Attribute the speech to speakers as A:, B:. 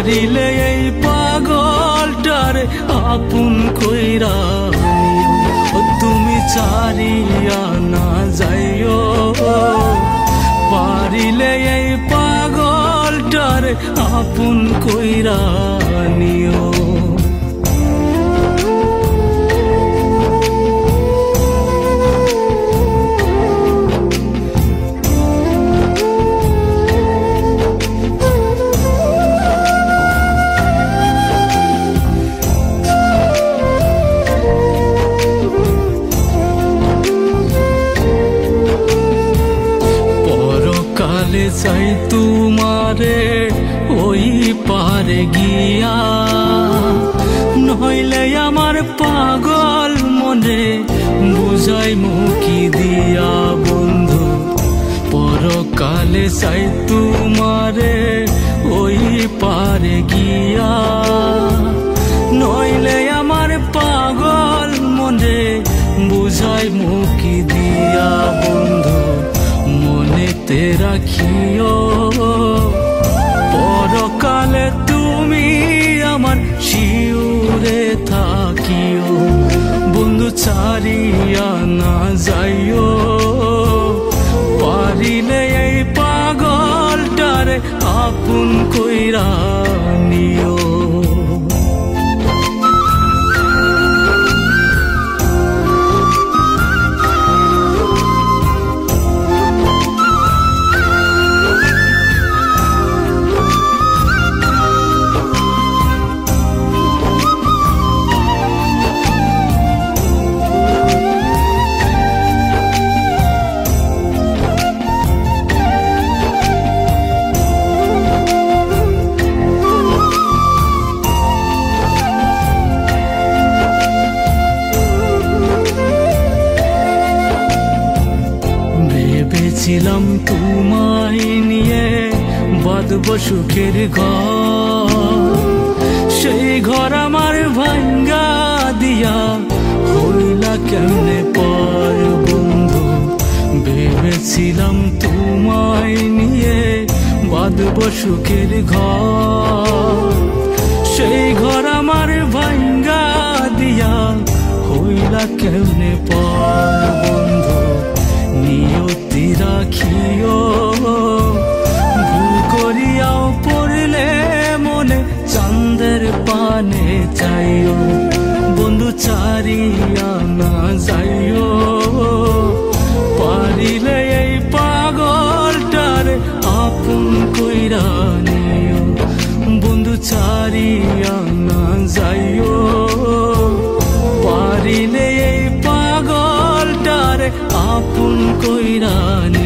A: পারিলে এই পাগলটারে আপন কইরা নিও। তুমি ছাড়িয়া না যাইও, পারিলে এই পাগলটারে আপন কইরা নিও। চাই তোমারে ওই পারে গিয়া, নইলে আমার পাগল মনে বুঝাই মুখি দিয়া বন্ধু। পরকালে চাই তোমারে ওই পারে গিয়া, নইলে আমার পাগল মনে বুঝাই মুখি দিয়া বন্ধু। মনেতে রাখিও পরকালে তুমি আমার শিউরে থাকিও। বন্ধু ছাড়িয়া না যাইও, পারিলে এই পাগলটারে আপন কইরা নিও। ভেবেছিলাম তোমায় নিয়ে বাঁধব সুখের ঘর, সেই ঘর আমার ভাঙ্গা দিয়া হইলা কেমনে পর বন্ধু। ভেবেছিলাম তোমায় নিয়ে বাঁধব সুখের ঘর, সেই ঘর আমার ভাঙ্গা দিয়া হইলা কেমনে পর বন্ধু। নিয়তি রাখিও ভুল করিয়াও পড়লে মনে চাঁদের পানে চাইও। বন্ধু ছাড়িয়া না যাইও, পারিলে এই পাগলটারে আপন কইরা নিও। বন্ধু ছাড়িয়া না যাইও, পারিলে এই পাগলটারে আপন কইরা নিও।